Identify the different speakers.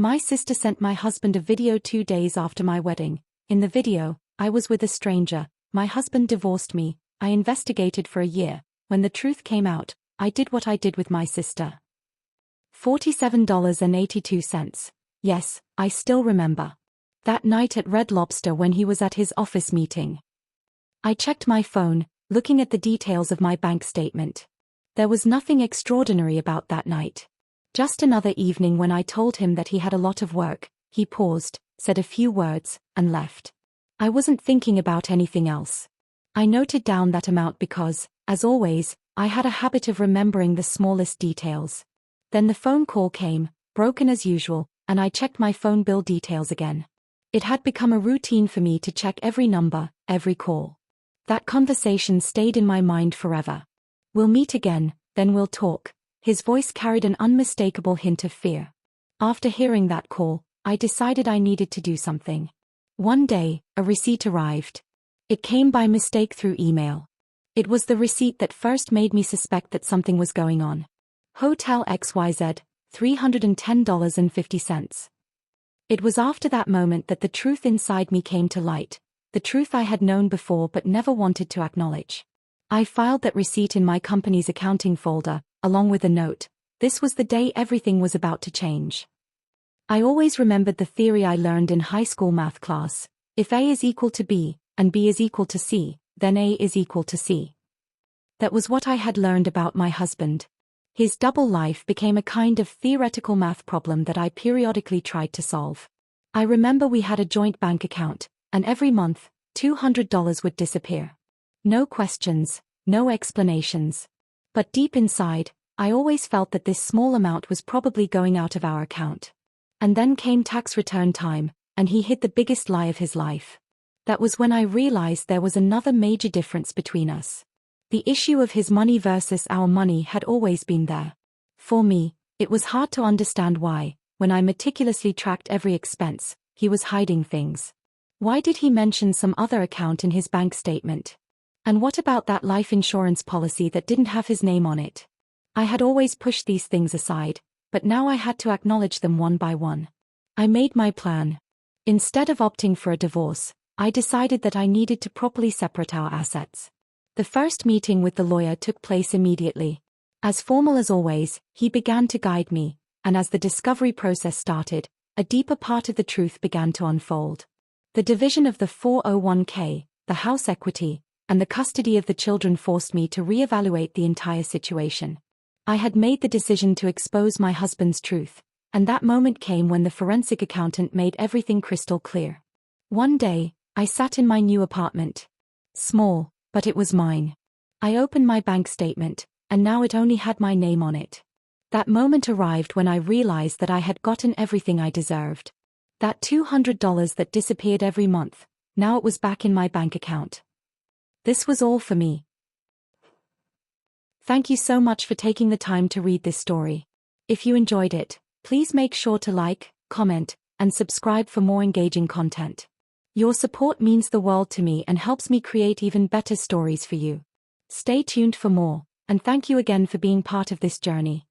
Speaker 1: My sister sent my husband a video 2 days after my wedding. In the video, I was with a stranger. My husband divorced me. I investigated for a year. When the truth came out, I did what I did with my sister. $47.82. Yes, I still remember. That night at Red Lobster when he was at his office meeting. I checked my phone, looking at the details of my bank statement. There was nothing extraordinary about that night. Just another evening when I told him that he had a lot of work. He paused, said a few words, and left. I wasn't thinking about anything else. I noted down that amount because, as always, I had a habit of remembering the smallest details. Then the phone call came, broken as usual, and I checked my phone bill details again. It had become a routine for me to check every number, every call. That conversation stayed in my mind forever. We'll meet again, then we'll talk. His voice carried an unmistakable hint of fear. After hearing that call, I decided I needed to do something. One day, a receipt arrived. It came by mistake through email. It was the receipt that first made me suspect that something was going on. Hotel XYZ, $310.50. It was after that moment that the truth inside me came to light, the truth I had known before but never wanted to acknowledge. I filed that receipt in my company's accounting folder, along with a note. This was the day everything was about to change. I always remembered the theory I learned in high school math class. If A is equal to B, and B is equal to C, then A is equal to C. That was what I had learned about my husband. His double life became a kind of theoretical math problem that I periodically tried to solve. I remember we had a joint bank account, and every month, $200 would disappear. No questions, no explanations. But deep inside, I always felt that this small amount was probably going out of our account. And then came tax return time, and he hid the biggest lie of his life. That was when I realized there was another major difference between us. The issue of his money versus our money had always been there. For me, it was hard to understand why, when I meticulously tracked every expense, he was hiding things. Why did he mention some other account in his bank statement? And what about that life insurance policy that didn't have his name on it? I had always pushed these things aside, but now I had to acknowledge them one by one. I made my plan. Instead of opting for a divorce, I decided that I needed to properly separate our assets. The first meeting with the lawyer took place immediately. As formal as always, he began to guide me, and as the discovery process started, a deeper part of the truth began to unfold. The division of the 401k, the house equity, and the custody of the children forced me to reevaluate the entire situation. I had made the decision to expose my husband's truth, and that moment came when the forensic accountant made everything crystal clear. One day, I sat in my new apartment. Small, but it was mine. I opened my bank statement, and now it only had my name on it. That moment arrived when I realized that I had gotten everything I deserved. That $200 that disappeared every month, now it was back in my bank account. This was all for me. Thank you so much for taking the time to read this story. If you enjoyed it, please make sure to like, comment, and subscribe for more engaging content. Your support means the world to me and helps me create even better stories for you. Stay tuned for more, and thank you again for being part of this journey.